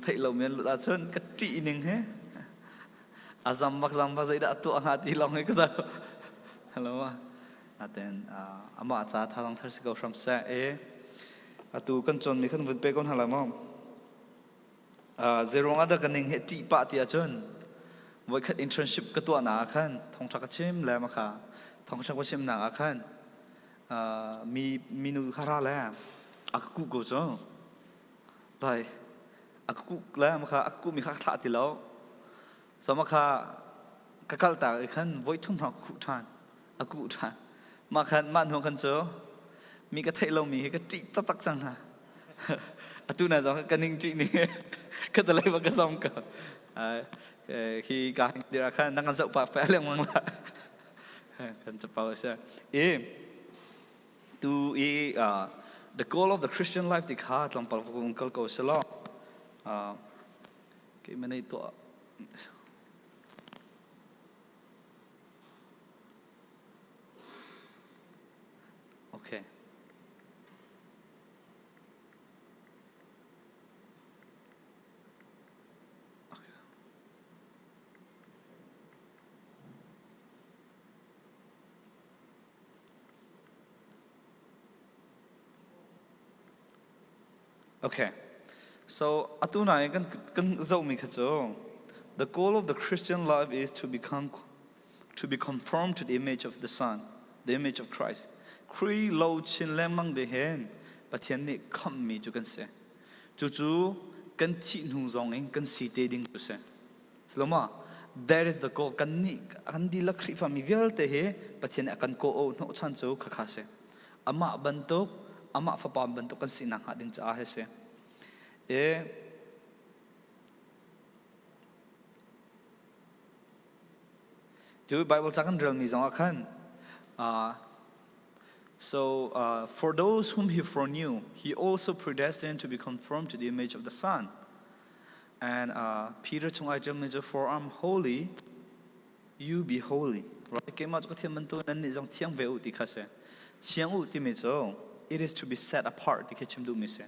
thấy lâu miền là chân cái trị nín hết azam bak zai đã tu angati long cái sao hello aten ama cha thalang thar sikau from sa atu kan chon mi khan vut pe kon halamo zero ada kaning he ti pa ti achon voi khat internship ka tu na khan thong thak chim la ma kha thong thak chim na khan mi minu khara la aku go cho tai aku la ma kha aku mi kha tha ti lo so ma kha ka kal ta khan voi thum thak khu than aku than ma khan man hong khan cho mi ka thai lo mi ka ti ta tak chang ha atu na zo ka ning ti ni ka ta lai ba ka som ka khi ka dira khan nang zau pa pa leng mang la kan cha pa sa the goal of the Christian life ti kha tlam pal kong kal ko selo ke mane to okay Okay, so atuna kan zau mi khacho. The goal of the Christian life is to be conformed to the image of the Son, the image of Christ. Kri lo chin lemang de hen, pathian ni kham mi chu kan se. Chu kan chi nu zong en kan si te ding tu se. Sloma, that is the goal. Kan di la khri fa mi vial te he pathian akan ko o no chan chu kha se. Ama bantuk ama fa pa bantuk kan sinang ha ding cha he se. The Bible takan dral mi zong akhan. So for those whom he foreknew, he also predestined to be conformed to the image of the Son. And Peter chung ai jam mejo for I'm holy, you be holy. Right? Ke ma chu thiam man tu nan ni zong thiang ve u ti kha se. Thiang u ti me cho it is to be set apart ti ke chim du mi se.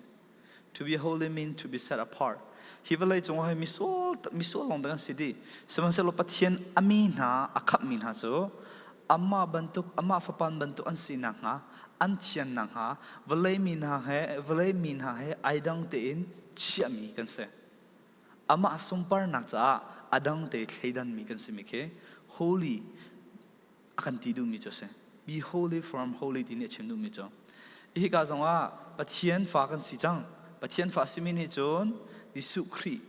To be holy means to be set apart. He will chung hai misol long dang sidi. Semang selo pathian ami na akhap min ha cho amma bantuk amma fapan bantuk an sinang ha an thian nang ha velai min ha he aidang te in chiami kan se ama asumpar nak cha adang te thleidan mi kan se mi ke holy akan ti du mi cho se be holy from holy ti ne chem du mi cho hi ka zonga pathian fa kan si chang pathian fa si min he chon Isu Kri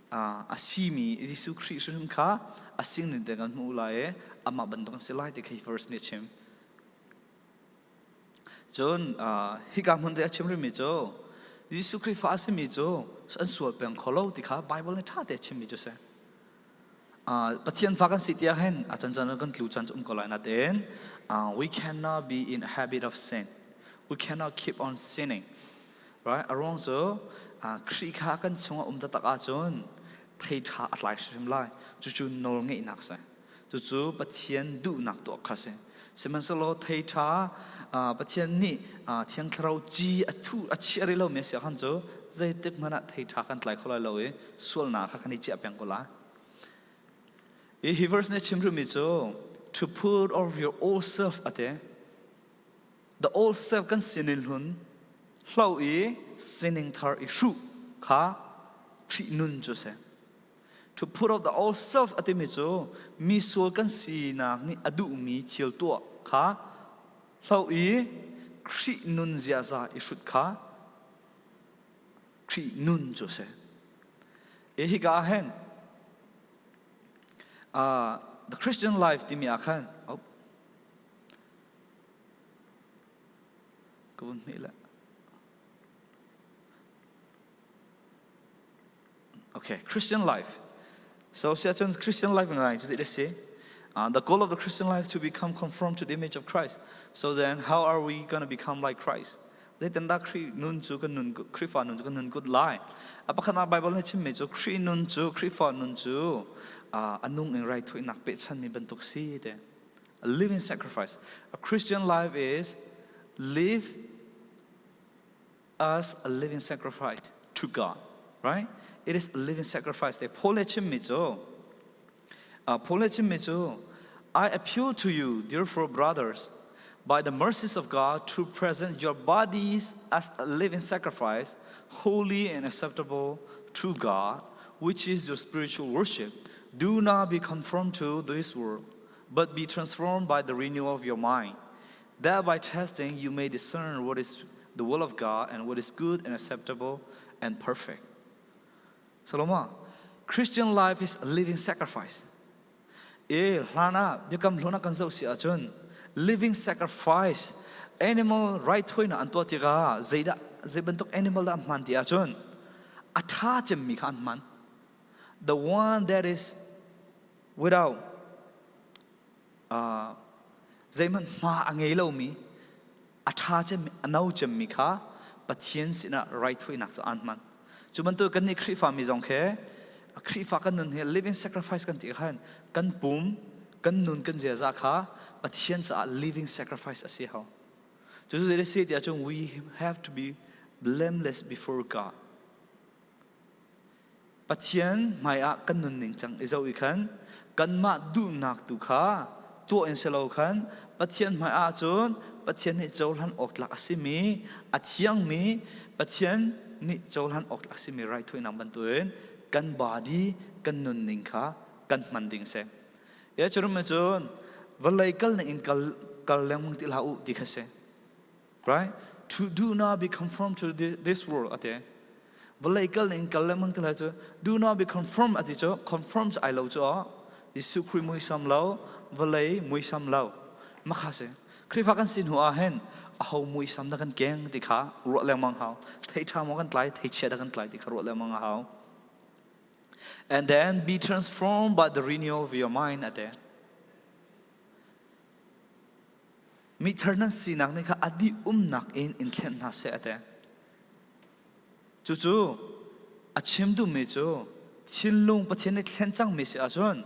asimi Isu Kri shun kha asing ni de kan mu la e ama bandong selai te khai verse ni chem John hi ka mun de chem ri mi cho Isu Kri fa asimi cho an sual peng kholo ti kha Bible ni tha te chem mi cho se pathian fa kan sitia hen a chan chan kan tlu chan ko lai na ten we cannot be in a habit of sin, we cannot keep on sinning, right? Arong so kri kha kan chunga ta taka chon thei tha atlai shrim lai chu nol ngei nak sa chu pathian du nak to kha se seman salo thei tha pathian ni thiang thrau chi athu achiari lo me se khan cho zai tek mana thei tha kan tlai kholai lo e sual na kha khani chi apeng ko la he verse ne chimru mi cho to put off your old self ate the old self kan sinil hun hlau e sinning thar issue kha pri nun cho se to put off the old self atimi cho mi so kan si na ni adu mi thil to kha hlau e pri nun zia za issue kha pri nun cho se e hi ga hen the Christian life timi akhan kun mila Okay, Christian life. So, Christian life the goal of the Christian life is to become conformed to the image of Christ. So then, how are we going to become like Christ? They tend to nun chu kan nun kri fa nun chu kan nun good lie. Apakana Bible na chim me chu kri nun chu kri fa nun chu anung eng right thui nak pe chan mi bentuk si de. A living sacrifice. A Christian life is live as a living sacrifice to God, right? it is a living sacrifice. They I appeal to you, therefore, brothers, by the mercies of God, to present your bodies as a living sacrifice, holy and acceptable to God, which is your spiritual worship. Do not be conformed to this world, but be transformed by the renewal of your mind. That by testing you may discern what is the will of God and what is good and acceptable and perfect. Saloma, Christian life is a living sacrifice. Living sacrifice. Animal right way na anto tira zeda zebentok animal da man ti achun. Atha chem mi khan man. The one that is without zeman ma angei lo mi atha chem anau chem mi kha pathian sina right way nak so an man. Chuman kan ni khri fa mi jong khe khri fa kan nun he living sacrifice kan ti khan kan pum kan nun kan je za kha pathian sa living sacrifice asi how. So they say that we have to be blameless before God. Pathian maya kan nun ning chang izau ikhan kan ma du nak tu kha to en selo khan pathian maya chun pathian ni jolhan oklak asimi athiang mi pathian ni jolhan oklak asimi right thui nang ban tuin kan body kan nun ning kha kan manding se ya churum me chun valai na in kal lemang ti lau di khase, right? To do not be conformed to this world ate valai na in kal lemang ti lau do not be conformed ate cho conforms I lo cho Yesu Christ mui sam lo valai mui sam lo makhase khrifa kan sin hu a hen a ho mui sam da kan keng ti kha ro lemang hau thei tha mo kan tlai thei che da kan tlai ti kha ro lemang hau, and then be transformed by the renewal of your mind ate mi tharnan sinak ne kha adi nak in thlen na se ate chu achim du me chu thinlung pathian ne thlen chang me se achon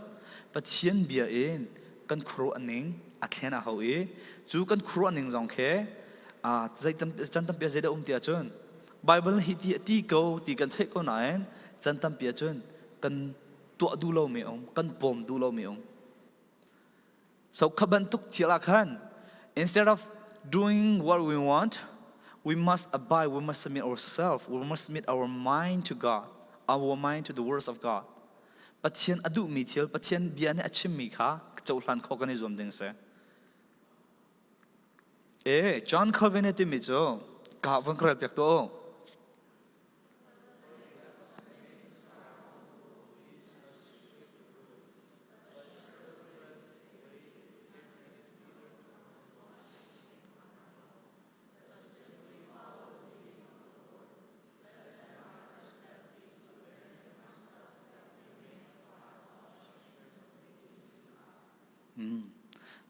pathian bia in kan khro aning a thlen a ho e chu kan khro aning jong khe a zaitam chantam pia zeda ti achon bible hi ti ko ti kan the ko na en chantam pia chun kan to du lo me ong kan pom du lo me ong so khaban tuk chila khan. Instead of doing what we want, we must abide, we must submit ourselves, we must submit our mind to God, our mind to the words of God. Pathian adu mi thil, pathian biane achim mi kha, chaulan khokani zom ding se. John Calvin eti mi cho, ka van kral pek to.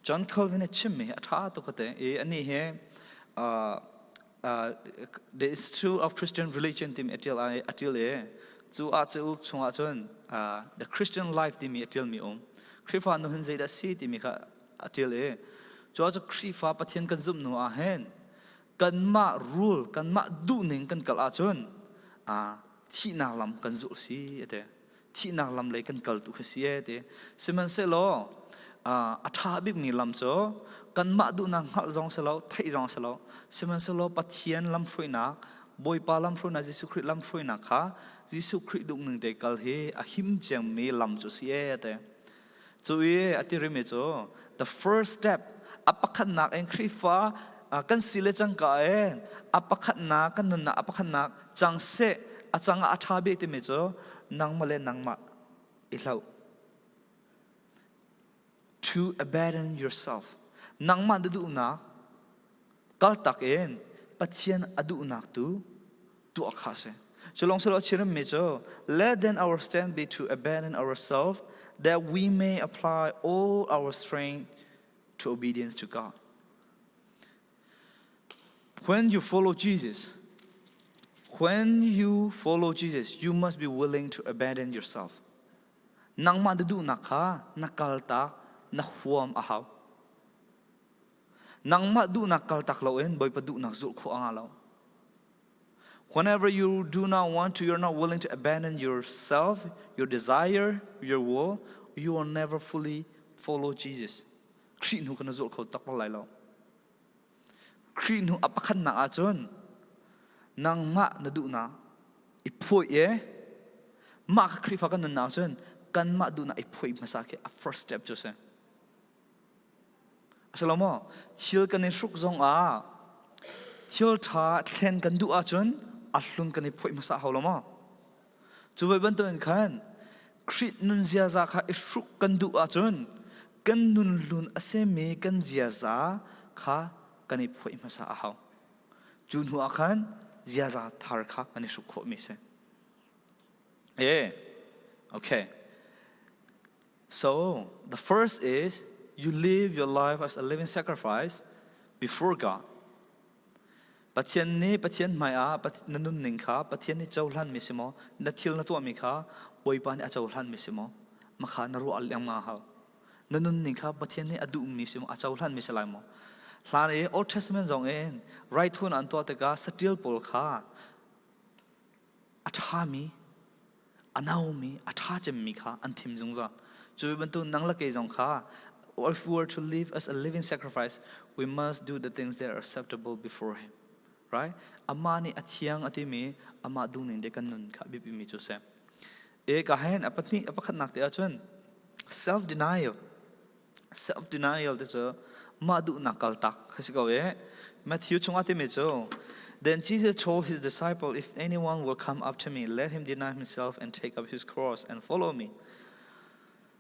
John Calvin chimmi atha to kate ani he the issue of Christian religion tim atil e chu a chu chunga chon the Christian life tim atil mi khrifa no hin zeida si tim kha atil e chu khrifa pathian kan zum no a hen kan ma rule kan ma du ning kan kal a chon thi na lam kan zu si ate thi na lam le kan kal tu khasi ate siman se lo atha big mi lam cho kan ma du na hal jong selo thei jong selo siman selo pathian lam phruina boi pa lam phruina Jesu Christ lam phruina kha Jesu Christ duk ning de kal he a him chang me lam chu si ate chu e ati reme cho the first step apakhat nak en khrifa kan sile chang ka en apakhat na kan nun na apakhat nak chang se achanga atha be te me cho nangma le nangma ilau to abandon yourself. Nangma du na kal tak en pathian adu nak tu akhase. So long selo chiram me cho let then our stand be to abandon ourselves that we may apply all our strength to obedience to God. When you follow Jesus, you must be willing to abandon yourself. Nangma du na kha nakal tak na huam ahaw nang ma du nak kal tak lawen boy pa du nak zul kho anga law Whenever you do not want to, you're not willing to abandon yourself, your desire, your will, you will never fully follow Jesus. Kri nu kana zol khau tak lai lo. Kri nu apakhan na achon nang ma na du na ipoi e ma kri fa kan na achon kan ma du na ipoi masake a first step jose. Asalomo chil kan suk zong a chil tha thlen kan du achon ahlun kan ipoi masa holomo. Chubai ban to en khan kri nun zia za kha isuk kan du achon kan nun lun ase me kan zia za kha kan ipoi masa haw. Jun hu akhan zia za thar kha kan suk kho mi se. Okay. So the first is you live your life as a living sacrifice before God. Pathian ni pathian maya pat nanun ning kha pathian ni chaulan mi simo na thil na to mi kha boipa ni achaulan mi simo makha na ru al yang ma ha nanun ning kha pathian ni adu mi simo achaulan mi salai mo hlan e Old Testament zong en right thun an to te ka satil pol kha athami anaumi atha chem mi kha anthim zong za chu ban tu nang la ke zong kha. Or if we were to live as a living sacrifice, we must do the things that are acceptable before Him. Right? Amani athiang atimi ama dunin de kanun ka bibi mi jose. E kahen apatni apakhat nakte achun self denial de cho madu nakal tak khasikawe Matthew chungati me cho. Then Jesus told his disciple, if anyone will come up to me, let him deny himself and take up his cross and follow me.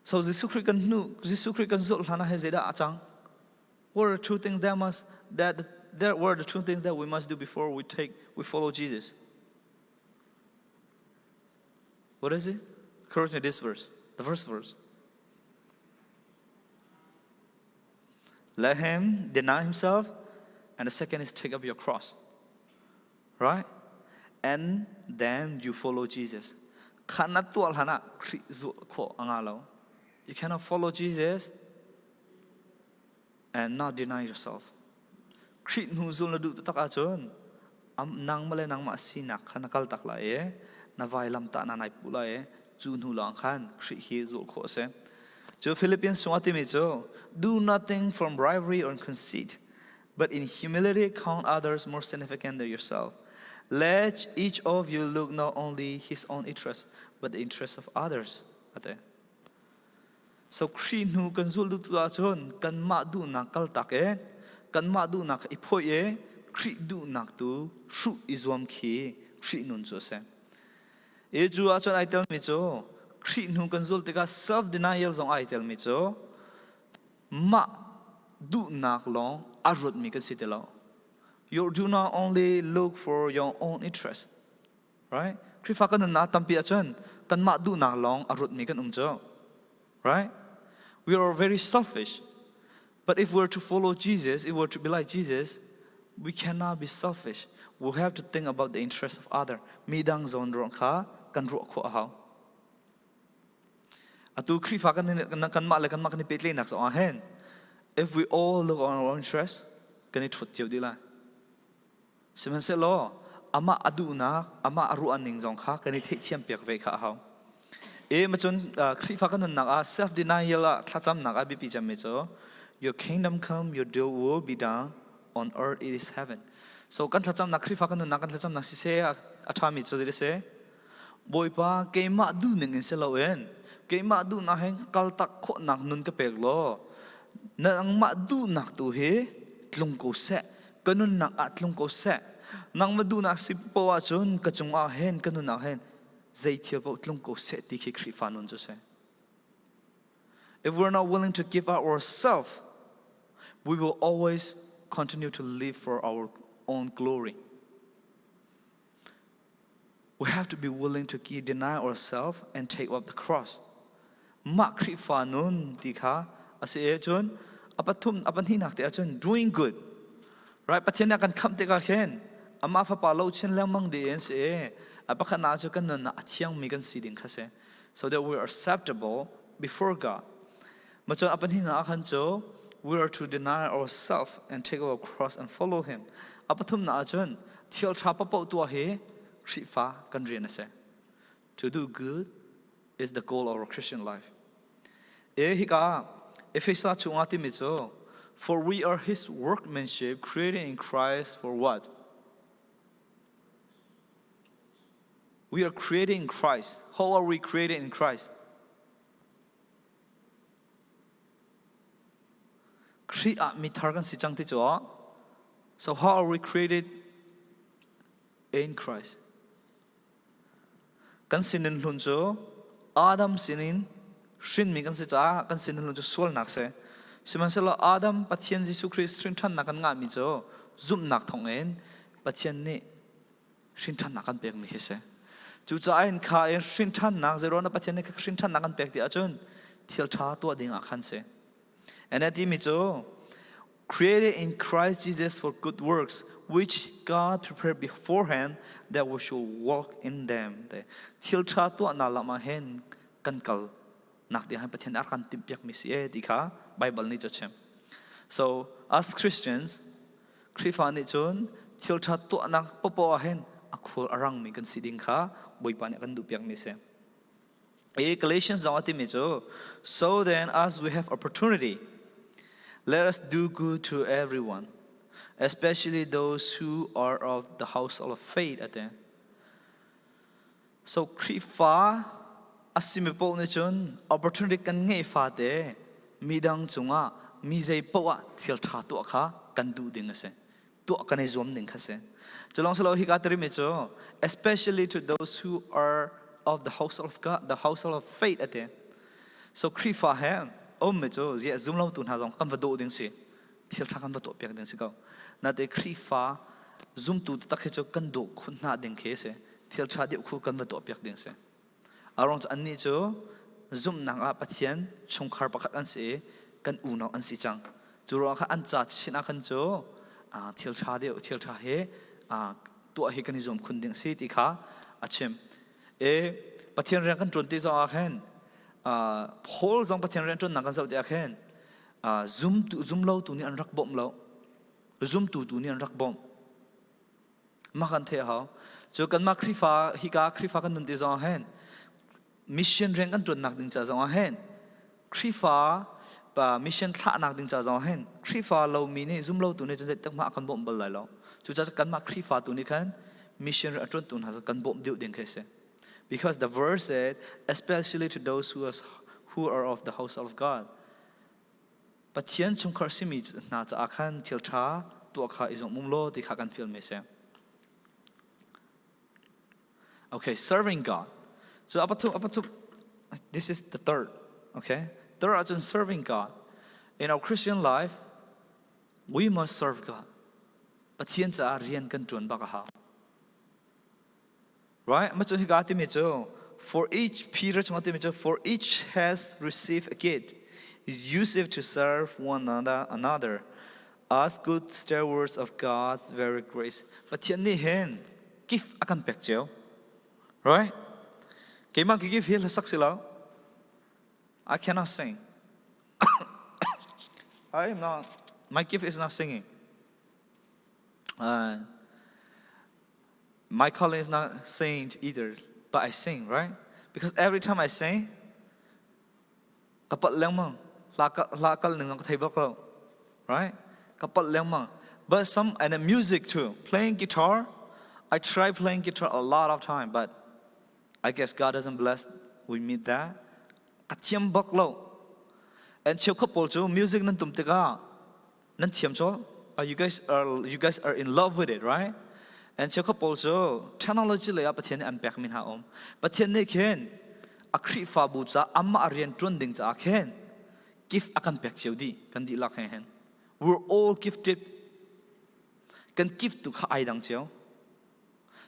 So Jesus Christ kan zul hana hezeda achang. What are the two things there were the two things that we must do before we follow Jesus? What is it? According to this verse, the first verse. Let him deny himself, and the second is take up your cross. Right? And then you follow Jesus. You cannot follow Jesus and not deny yourself. Krit nu zul na du tak achon nang male nang ma sinak khanakal tak la e na vai lam ta na nai pula e chu nu lang khan krit hi zul kho se. Jo Philippians chungati me cho do nothing from rivalry or conceit, but in humility count others more significant than yourself. Let each of you look not only his own interest, but the interest of others. Ate. So kri nu kan zul du tu achon kan ma du na kal tak e kan ma du nak ipoi e kri du nak tu shu izwam khi kri nun cho se. E ju achon I tell me cho kri nu kan zul te ka self denial zong I tell me cho ma du nak long arut mi kan sitelo. You do not only look for your own interest, right? Kri fa kan na tampi achon kan ma du nak long arut mi kan cho, right? We are very selfish. But if we're to follow Jesus, if we're to be like Jesus, we cannot be selfish. We have to think about the interests of others. Midang zon ron kha kan ro kho haw. Atu kri fa kan ma le kan ma kan petle nak so hen. If we all look on our own interests, kan it thut jiu dila. Semen se lo ama adu na ama aru aning zong kha kan it thiam pek ve kha haw. E machon kri fa kan nak self denial la thacham nak bi pi jam me cho. Your kingdom come, your will be done on earth it is heaven. So kan thacham nak kri fa kan nak kan thacham nak si se athami cho dire se. Boipa ke ma du ning se lo en. Ke ma du na hen kal tak kho nak nun ka pek lo. Na ang ma du nak tu he tlung ko se. Kanun nak atlung ko se. Nang ma du nak si po a chun ka chung a hen kanun nak hen. Zai thiel po tlung ko se ti ki kri fa nun cho se. If we're not willing to give up ourselves, we will always continue to live for our own glory. We have to be willing to deny ourselves and take up the cross. Ma kri fa nun ti kha ase e chun apathum apanhi nak te chun doing good. Right? Pathian kan kham te ka khen ama fa pa lo chen lam mang de en se apakhana chu kan na athiang mi kan siding khase so that we are acceptable before God. Machon apanhi na khan cho we are to deny ourselves and take our cross and follow Him. Apathum na chun thial tha pa pau tu he khri fa kan rian ase to do good is the goal of our Christian life hi ka Ephesians chunga ti mi cho for we are his workmanship created in Christ for what we are created in Christ how are we created in Christ khri a mi thar kan si chang ti cho so how are we created in Christ kan sinin hlun cho Adam sinin shin mi kan se cha kan sinin hlun cho sol nak se siman selo Adam pathian Jesus Christ shin than nak kan nga mi cho zum nak thong en pathian ni shin than nak kan pek mi he se chu cha en kha en shin than nak zero na pathian ni shin than nak kan pek ti achun thil tha to ding a khan se and at mi cho created in Christ Jesus for good works which God prepared beforehand that we should walk in them. Thil tha to na lama hen kan kal nak di han pathian ar kan tim piak mi si e di kha Bible ni cho chem. So as Christians khri fa ni chun thil tha to na popo hen akhul arang mi kan siding kha boi pa ne kan du piak mi se. Galatians zawati mi cho so then as we have opportunity let us do good to everyone especially those who are of the household of faith ate so khri fa asime po ne chun opportunity kan nge fa te midang chunga mi jai powa thil tha to kha kan du ding ase to kan zom ding khase cholong salo hi ka teri me cho especially to those who are of the household of God the household of faith ate so khri fa ha me cho ye zoom lo tun ha jong kan va do ding si thil tha kan va to pek ding si ka na te khri fa zoom tu ta khe cho kan do khun na ding khe se thil tha de khu kan va to pek ding se arong an ni cho zoom nang a pathian chungkhar pakhat an se kan u no an si chang chu ro kha an cha china khan cho thil tha de thil tha he to he kan zoom khun ding si ti kha achim pathian ran kan tron ti zo a khen phol jong pathian ran tron nang kan zo ti a khen zoom lo tu ni an rak bom lo zoom tu ni an rak bom ma kan the ha cho kan ma khri fa hi ka khri fa kan nun ti zo hen mission ren kan tron nak ding cha zo hen khri fa pa mission thla nak ding cha zo hen khri fa lo mi ni zoom lo tu ni je tak ma kan bom bal lai lo chu cha kan ma khri fa tu ni khan mission ra tron tun ha kan bom diu ding khaise because the verse said especially to those who are of the household of God pathian chungkhar simi na cha akhan thil tha to kha izong mumlo ti kha kan feel me se okay serving God so apatu this is the third okay third is serving God in our Christian life we must serve God pathian cha rian kan tron ba ka ha right ma chu hi ga ti me cho for each Peter chunga ti me cho for each has received a gift is used to serve one another as good stewards of God's very grace. But tian ni hen give akan pek cheo, right? Kay mang give hil sak sila. I cannot sing. I am not. My gift is not singing. My calling is not singing either, but I sing, right? Because every time I sing, kapat lang mang. Lakal nang table ko, right? Kapat lang mang. But and the music too. Playing guitar, I try playing guitar a lot of time, but I guess God doesn't bless with me that. Katiam baklo. And chill couple too. Music nan tum tega. Nan tiam cho. You guys are in love with it, right? And chill couple too. Technology le apa tian ampek min ha om. But tian ne ken. Akri fa bu cha amma arian trunding cha ken. Gift akan pek cheu di kan di lak hen. We're all gifted. Kan gift tu kha ai dang cheu.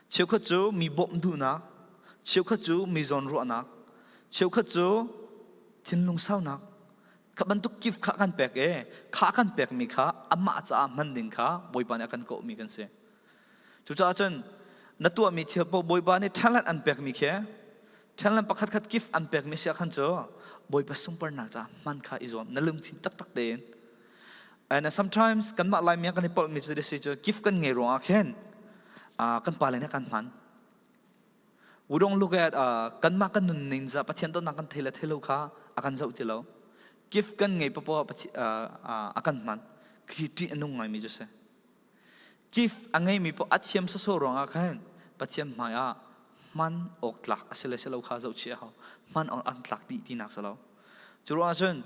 Cheu kha chu mi bom du na. Cheu kha chu mi zon ro na. Cheu kha chu thin lung sao na. Ka ban tu gift kha kan pek kha kan pek mi kha amma cha man ding kha boi pa ne kan ko mi kan se. Chu cha chen na tu mi thia po boi pa ne talent an pek mi khe. Talent pakhat khat gift an pek mi sia khan cho. Boy pa super na cha man kha izom na lung thin tak tak den and sometimes kan ma lai mi kan pol mi che de se gift kan nge ro a khen kan pa le na kan man we don't look at kan ma kan nun ninja pathian to na kan thela thelo kha akan zau tilo gift kan ngei papo akan man khiti anung ngai mi jose gift angai mi po athiam sa so ronga khan pathiam maya man ok tlak asele selo kha zau chi ha man on an tlak ti nak salo churo achun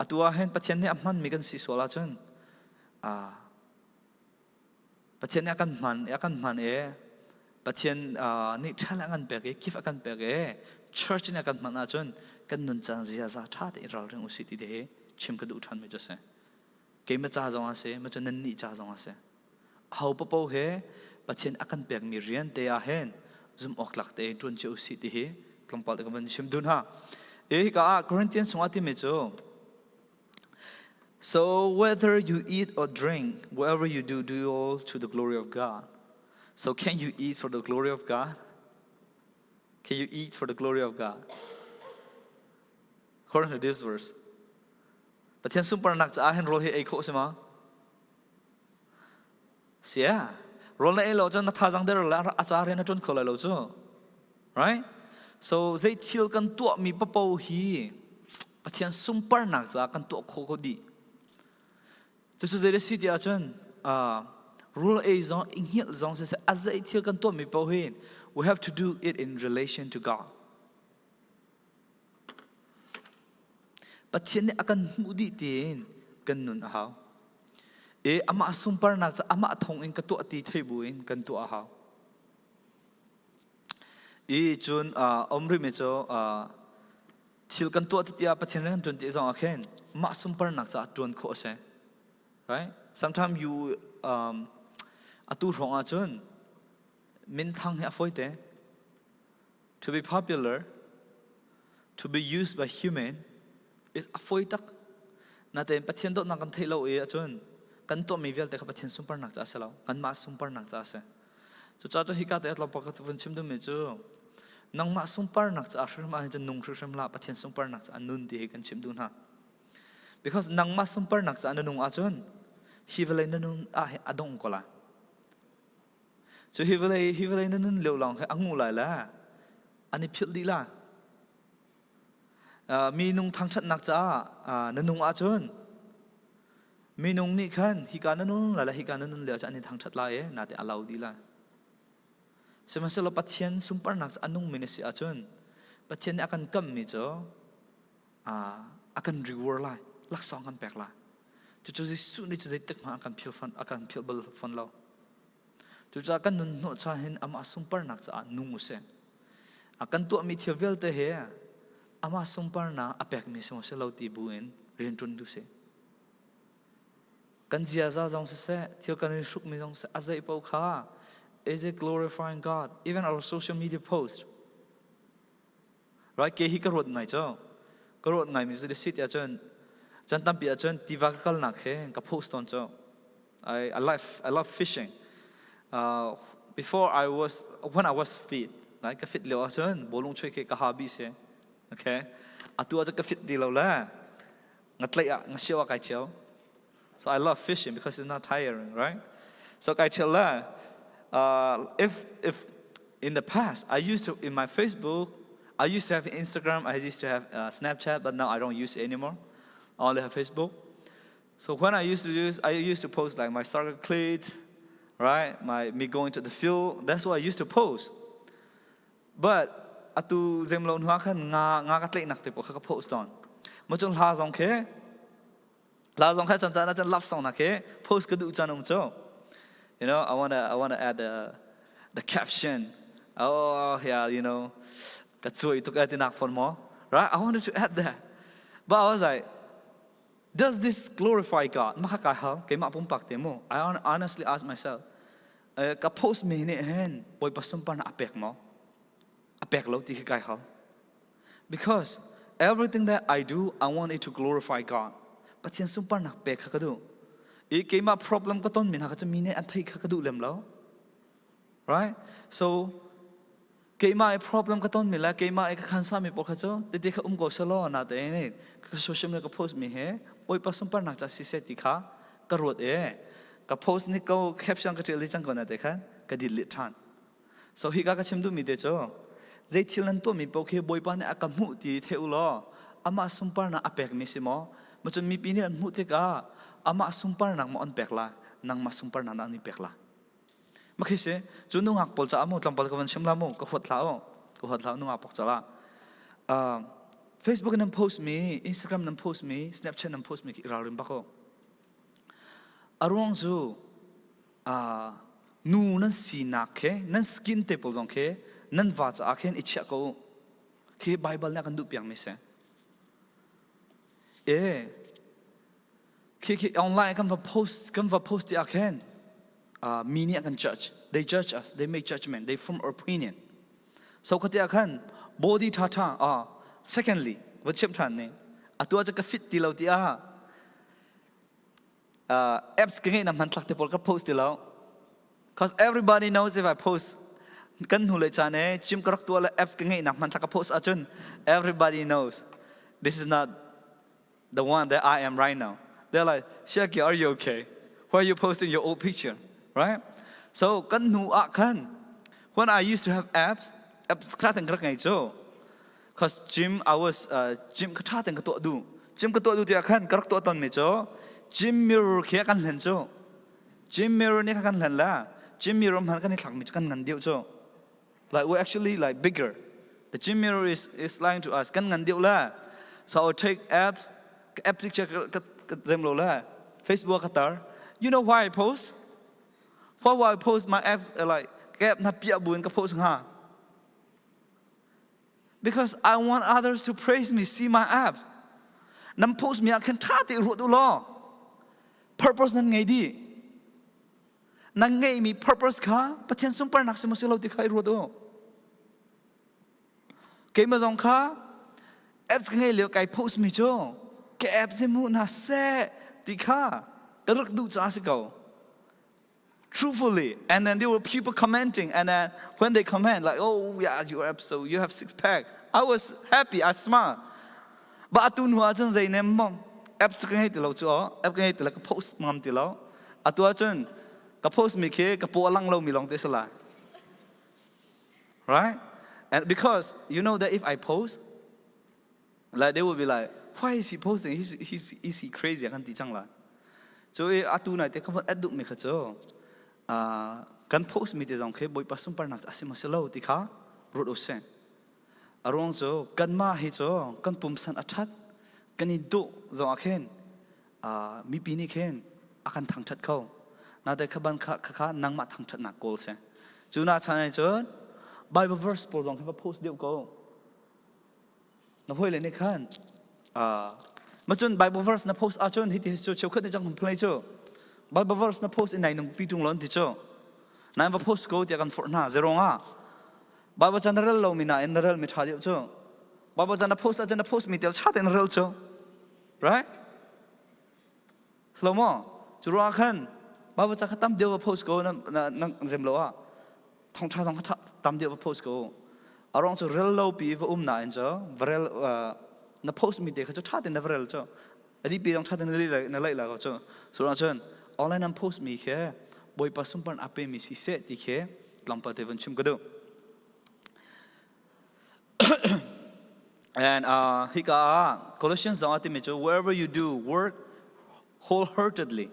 atua hen pathian ne amman mi kan si sola chun pathian ne akan man pathian ni thala ngan peke kif akan peke church ne akan man achun kan nun chang zia za tha te ral reng usiti de chim ka du than me jose ke ma cha jong ase ma chun nan ni cha jong ase hau papo he pathian akan pek mi rian te a hen zum ok lak te tun che usiti he klampal ka ban chim dun ha e ka Corinthians ngati me cho. So whether you eat or drink, whatever you do all to the glory of God. So can you eat for the glory of God? Can you eat for the glory of God? According to this verse. But then super nak cha hen rol he ai kho sema. Sia. Rol na ai lo chon na tha jang der la achar na chon kholai lo chu. Right? So zai thil kan tu mi pa po hi. Pathian super nak cha kan tu kho di. To zai si dia chon rule a zong in here zong says as they till kan to mi po hin we have to do it in relation to God. But tian akan mudi tin kan nun ahaw ama sumpar nak sa ama thong in ka to ti theibuin kan to ahaw chun omri me cho til kan to ti a pathian ran tun ti zong akhen ma sumpar nak sa tun kho se right. Sometimes you atu rong a chun min thang he afoite to be popular, to be used by human is afoitak na ten pathian dot na kan thailo e chun kan to mi vel te kha pathian sumpar nak cha selo kan ma sumpar nak cha se so cha to hika te atlo pakat bun chim dum me chu nang ma sumpar nak cha shrim ma chen nung shrim la pathian sumpar nak cha nun ti kan chim dun ha because nang ma sumpar nak cha nung a chun hivelai nanun adong kola so hivelai nanun leo long angu lai la ani phil di la mi nung thang chat nak cha nanung a chun mi nung ni khan hika nanun la hika nanun leo cha ani thang chat la e na te alau di la semaselo pathian sumpar nak cha anung minesi a chun pathian akan kam mi cho akan reward la lak song kan pek la to just soon it is tek ma akan phil bal fun lo to cha kan nun no cha hin ama sumpar nak cha nungu se akan tu mi thevel te he ama sumpar na apek mi se lo ti buin rin tun du se kan zia za jong se thil kan ri shuk mi jong se azai po kha is it glorifying God even our social media post right ke hi ka rot ngai cho ka rot ngai mi se sit ya chen jan tam pi chen tivakal nak he ka post on cho I love fishing when I was fit like ka fit lo chen bolung choi ke ka hobby se okay atu ka fit di lo la ngatlai ngasiwa kai cheo so I love fishing because it's not tiring right so kai cheo la if in the past I used to in my Facebook I used to have Instagram I used to have Snapchat but now I don't use it anymore I only have Facebook. So when I used to post like my soccer cleats, right? Me going to the field. That's what I used to post. But atu zemlon hua kan nga katlek nak te po ka post on. Mo chung la zong kha chan chan chan love song nak ke post ka du chan cho. You know, I want to add the caption. Oh yeah, you know, ka chui tu ka tinak for mo. Right? I wanted to add that. But I was like, does this glorify God? Makakahal kay mapumpak mo. I honestly ask myself, ka post me ni hen boy pasumpar na apek mo. Apek lo ti kahal. Because everything that I do, I want it to glorify God. But yan sumpar na apek ka do. Kay ma problem ka ton min ha ka mine anthai ka do lem lo. Right? So kay ma problem ka ton mila kay ma ka khansa mi po ka cho te ka ko salo na te ni ka social media ka post mi he boy pasumpar nak cha si seti kha ka rot ka post ni ko caption ka teli chang ko na te khan ka delete than so hi ka chim du mi de cho zai thilan to mi po khe boipa ne akamu ti theulo ama sumpar na apek mi simo machun mi pini an mu te ka ama sumpar nang mo on pekla nang ma sumpar na ni pekla makhise chunu ngak pol cha amu tlampal ka wan shimla mo ko hotla nu ngak pok chala Facebook nan post me Instagram nan post me Snapchat nan post me ki rawrim ba ko arong zu nu nan sinak ke nan skin te pol jong ke nan va cha khen ichya ko ke Bible na kan du piang me se ke online kan va post ya khen mini akan judge they judge us they make judgment they form opinion so khatia khan body tha secondly what chep than ne atua cha ka fit ti lo ti apps ke ngai nam han tlak te pol ka post ti lo cause everybody knows if I post kan hu le cha ne chim karak tu la apps ke ngai nam han tlak ka post achun everybody knows this is not the one that I am right now. They're like, Shaki, are you okay? Why are you posting your old picture? Right? So, when I used to have apps krateng krak ngai cho. Cause gym, I was gym krateng kato du. Gym kato du dia kan karak to ton me cho. Gym mirror kia kan len cho. Gym mirror ni kan len la. Gym mirror man kan ni thak mi kan ngan diu cho. Like we're actually like bigger. The gym mirror is lying to us kan ngan diu la. So I would take apps picture them lola Facebook katar. You know why I post? Why I post my app like app na pia buin ka post ha? Because I want others to praise me, see my apps. Nam post mi akan tha te ru du lo. Purpose nan ngai di. Nang ngai mi purpose ka pathian super nak se mo se lo ti khai ru du. Ke ma jong kha apps ngai le kai post mi cho. Ke apps mu na se dikha karak du cha se go truthfully, and then there were people commenting, and then when they comment like, oh yeah, your app so you have 6-pack, I was happy, I smile. But atu nu achun zai nem mom apps ka ngai ti lo cho app ka ngai ti la ka post mam ti lo atu achun ka post mi ke ka po lang lo mi long te sala, right? And because you know that if I post, like they will be like, why is he posting? Is he crazy? I can't teach la. So atu na te kan aduk me khacho. Kan post me te jong ke boy pasum par nak asim selo ti kha rot osen. Arong cho kan ma hi cho kan pum san athat kan i do jong akhen mi pi ni khen akan thang that kho. Na de khaban kha nang ma thang that na kol se. Chu na chane cho Bible verse pol jong ke post deu ko. Na hoi le ne khan machun Bible verse na post achun hiti cho cheu khat jang play cho Bible verse na post in nai nung pi tung lon ti cho na va post ko ti kan for na zero nga Bible general lo mi na in real mi tha dio cho Bible jana post mi tel cha ten real cho, right? Slow mo chura khan Bible cha khatam dio va post ko na zem lo a thong cha jong tam dio va post ko arong cho real lo pi va na en cho real na post mi te kha cho tha ten na vrel cho adi pi jong tha ten na lai la ko cho so ra chen online am post mi khe boy pasum pan ape mi si se ti khe lampa te van chim ko do and he ka Colossians zawati me cho wherever you do work wholeheartedly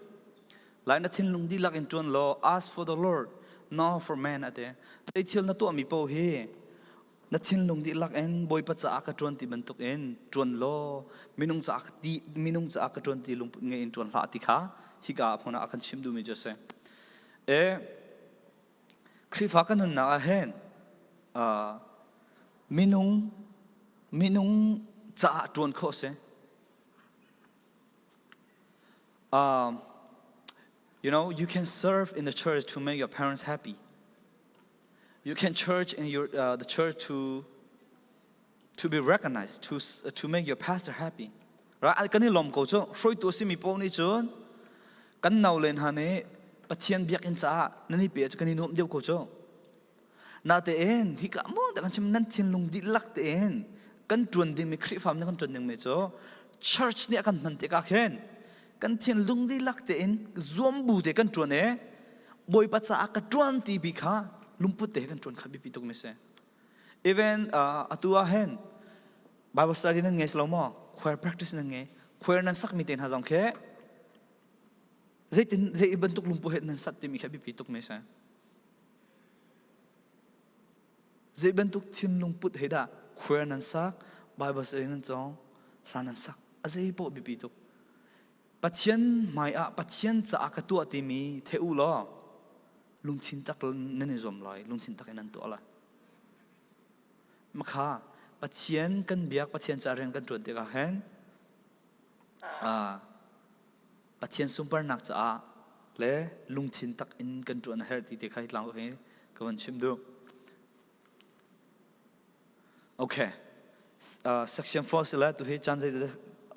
like na thin lung di lak in ton lo ask for the Lord not for man ate te thil na to mi po he na thin lung di lak en boy pa cha ka 20 bantuk en tron lo minung cha ka 20 lung nge in tron la ti kha hi ga phona akan chim du mi jose khrifa kan na a hen minung cha tron kho se you know, you can serve in the church to make your parents happy. You can church in the church to be recognized, to make your pastor happy. Right? Kan ni lom ko cho shroi to si mi po ni chon kan nau len ha ne pathian biak in cha nani pe kan ni nom deu ko cho na te en hi ka mo da kan chim nan thin lung di lak te en kan tron ding mi khri fam ne kan tron ding me cho church ni akan man te ka khen kan thin lung di lak te en zom bu te kan tron e boy pa cha ka tron ti bi kha lumput te kan tron kha bi pi tok me se even atua hen Bible study nan nge slow mo choir practice nan nge choir nan sak mitin ha jong khe zai bentuk lumpuh het nan sat timi khabi pituk me sa zai bentuk thin lumput heda choir nan sak Bible study nan chong hlan nan sak azai po bi pituk pathian mai a pathian cha akatua timi theu lo lungthin tak nan ni zom lai lungthin tak nan to ala makha pathian kan biak pathian cha reng kan tron te ka hen pathian super nak cha le lungthin tak in kan tron her ti te khai lang he kawan chim do okay section 4 sila tu he chan zai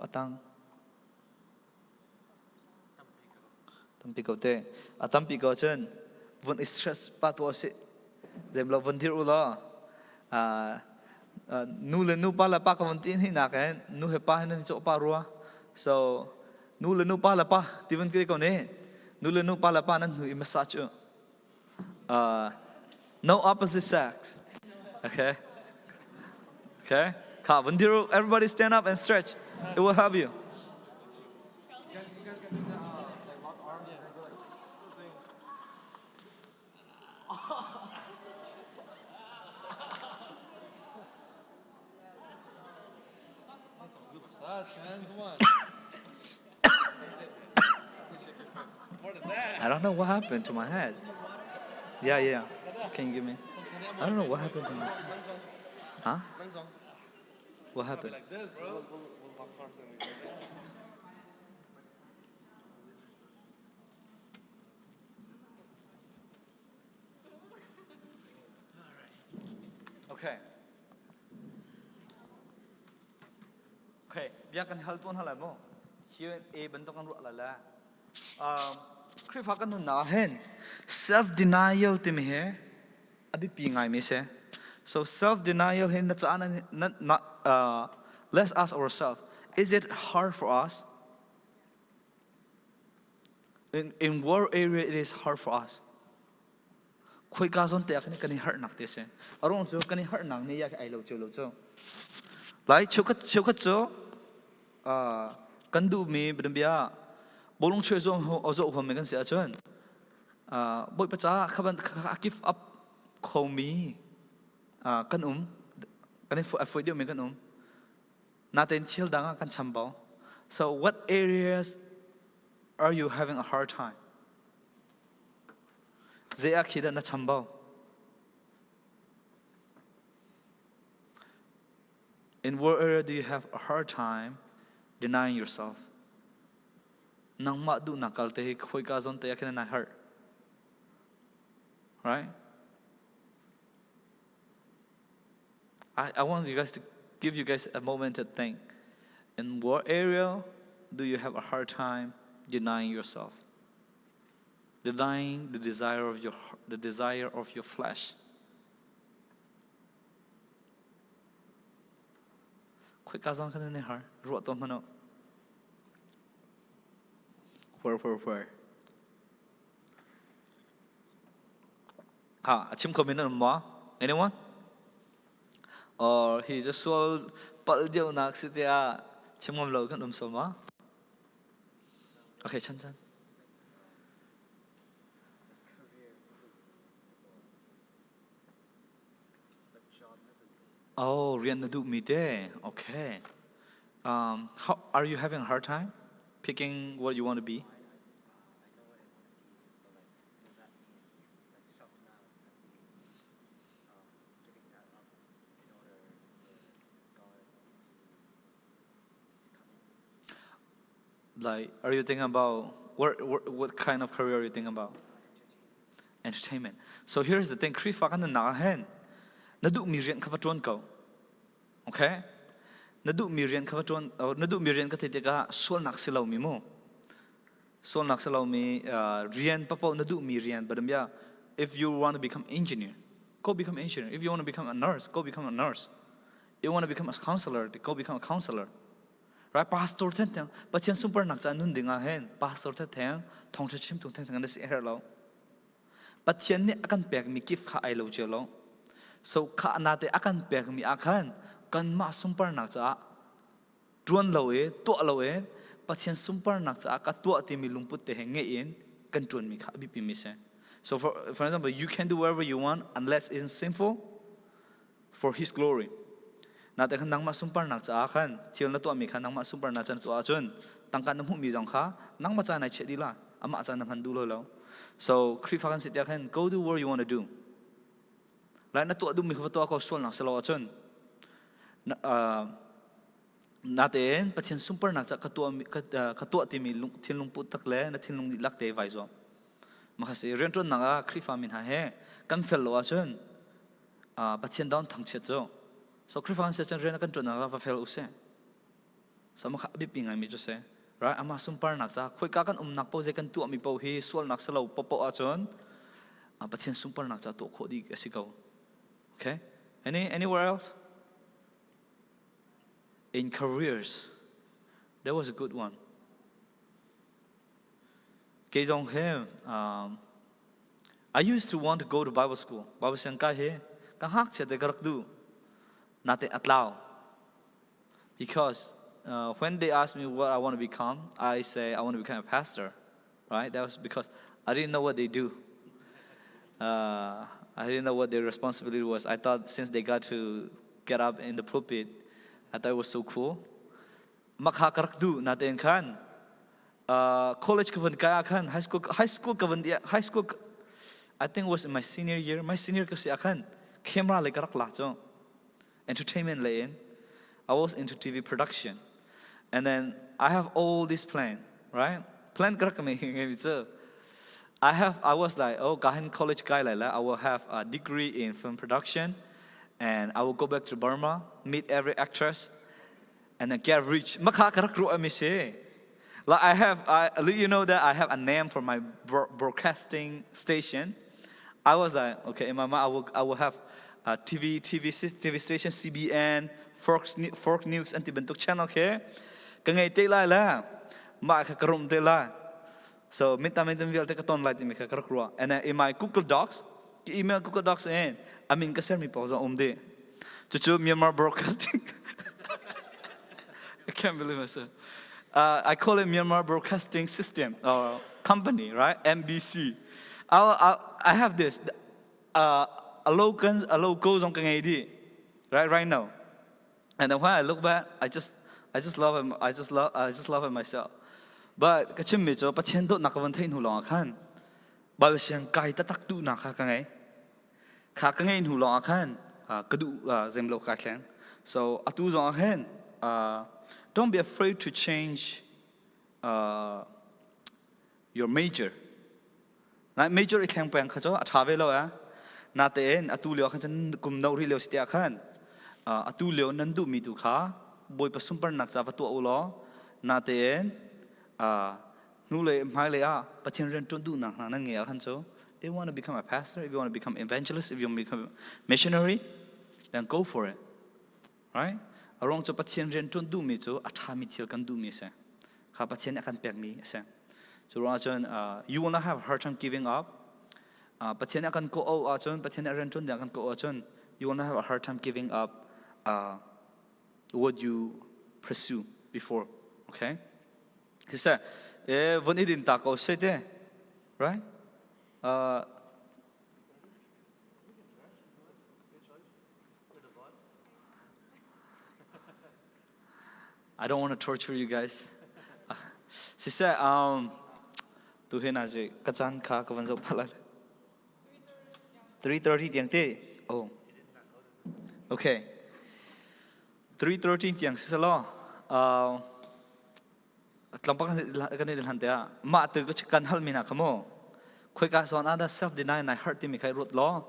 atang tampi ko te atampi ko chen von stress pat was it dem lo von dir ulo nu le nu pa la pa ka von tin hi na kan nu he pa hen cho pa ruwa so nu le nu pa la pa ti von ke ko ne nu le nu pa la pa nan nu i massage no opposite sex okay ka von dir everybody stand up and stretch it will help you I don't know what happened to my head. Yeah. Can you give me? I don't know what happened to me. Huh? What happened? Like this, bro. Okay. Biar kan hal tuan halai mo. Q&A bentuk kan ruak lala. Kri fakan tu nahen self denial timi he. Abi pingai me se. So self denial he na chana na let's ask ourselves, is it hard for us? In what area it is hard for us? Khoi ka zon te akani kani hurt nak te se. Arong cho kani hurt nak ni ya ai lo cho. Lai chokat cho kandu mi bdambia bolong chhe zo ozo ho me kan sia chon boi pacha khaban give up khomi kan kan foi dio me kan na ten chil danga kan chambao. So what areas are you having a hard time? Zea khida na chambao. In what area do you have a hard time denying yourself? Nang ma du nakal te khoi ka zon te yakena na hurt. Right? I want you guys to give you guys a moment to think. In what area do you have a hard time denying yourself? Denying the desire of your flesh. Quick kazan kan ne har ruat to mano. Where. Achim comment on mo? Anyone? Or he just swal pal dio nak sitia chimom lo kan so ma? Okay, chan. Oh, rian na du mi de. Okay. How are you having a hard time picking what you want to be? Like, are you thinking about what kind of career are you thinking about? Entertainment. So here's the thing. Kri fakan na hen. Nadu mirian kavatron ko. Okay? Nadu mirian kavatron or nadu mirian katiteka sol naksilaw mi mo. Sol naksilaw mi rian papo nadu mirian. But if you want to become engineer, go become engineer. If you want to become a nurse, go become a nurse. If you want to become a counselor, go become a counselor. Right, pastor ten, but chen super nak cha nun dinga hen, pastor ten, thong chim tung ten ngan si her lo. But chen ni akan pek mi kif kha ai lo che lo. so kha nate akan pek mi akan kan ma sumpar nak cha tuan loe to loe pathian sumpar nak cha ka to ti mi lungput te henge in kan tuan mi kha bi pi mi se. So for example, you can do whatever you want unless it's sinful for His glory. Nate kan nang ma sumpar nak cha kan thiel na to mi kha nang ma sumpar na chan to a chun tangkan nam hu mi jong kha nang ma cha nai che di la ama cha nang han du lo. So kri fa kan sit ya kan go do what you want to do. Lai na to du mi kha to ko sol nak selo a chun natin pathian sumpar nak cha ka to ti mi lung thin lung put tak le na thin lung lak te vai zo makase ren tron na kri fa min ha he kan fel lo a chun pathian down thang che zo. So kri fa kan se chen ren kan tron na va fel u se so ma kha bi pingai mi jo se right ama sumpar nak cha khoi ka kan nak po je kan tu mi po hi sol nak selo po a chun pathian sumpar nak cha to kho di asi ko. Okay, anywhere else? In careers, that was a good one. I used to want to go to Bible school. Bible Shankar here, kahak che de garak du, nate atlaw. Because when they asked me what I want to become, I say I want to become a pastor. Right? That was because I didn't know what they do. I didn't know what their responsibility was. I thought since they got to get up in the pulpit, I thought it was so cool. Makha karakdu natin kan. College kavan kaya kan. High school kavan dia. High school, I think it was in my senior year. My senior kasi akan camera le karak lacho. Entertainment le in. I was into TV production, and then I have all this plan, right? Plan karak kami so. I was like, oh, kahin college guy like that. I will have a degree in film production. And I will go back to Burma, meet every actress, and then get rich. Like you know that I have a name for my broadcasting station. I was like, okay, in my mind, I will have a TV station, CBN, Fork News, and Tibentuk channel here. Kangay te la la, ma kakarum te la. So minta vial te katon la ti mi kakarukruwa. And then in my Google Docs, email Google Docs in. I mean, kasi mi pa sa omde. Chuchu Myanmar Broadcasting. I can't believe myself. I call it Myanmar Broadcasting System or company, right? MBC. I have this. A logo on kangay right now. And then when I look back, I just love it. I just love it myself. But kachim mi cho pathian do nakavantay nulong akan. Ba siyang kahit tatakdu na kakangay. Kakangay nulong akan kadu zemlo kaklan. So atu zong akan don't be afraid to change your major. Na major iklang pang kajo athawe lo natin atu leo akan jan kumnaw ri leo stia akan atu leo nandu mi tu kha boy pasumpar naksa patu ulo natin nule maile pathin ren tundu na nang nge akan so. If you want to become a pastor, if you want to become evangelist, if you want to become a missionary, then go for it. Right? Arong cho pathian ren tun du mi cho athami thil kan du mi se. Kha pathian akan pek mi se. So Rajan, you will not have a hard time giving up. Pathian akan ko o achon, pathian ren tun akan ko achon. You will not have a hard time giving up what you pursue before. Okay? He said, when it didn't tako say there, right? I don't want to torture you guys. She said, tu hen aje kachan kha kawan zo pala 3:30 tiang te. Oh. Okay. 3:30 tiang salo. Tlampak kan ni han te ma tu ko chikan hal mina kamo. Khoi ka son ada self deny nai hurt ti mi khai rut lo.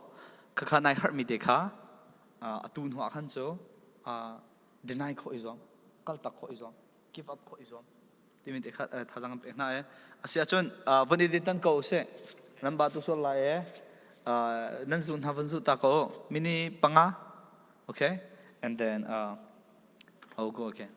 Kha nai hurt mi te kha atun ho khan cho deny kho izom. Kal tak kho izom. Give up kho izom. Ti mi te kha thajang pe na asia chon vani ditan ko se namba tu so la nan zun ha van zu ta ko mini panga. Okay? And then I'll go again.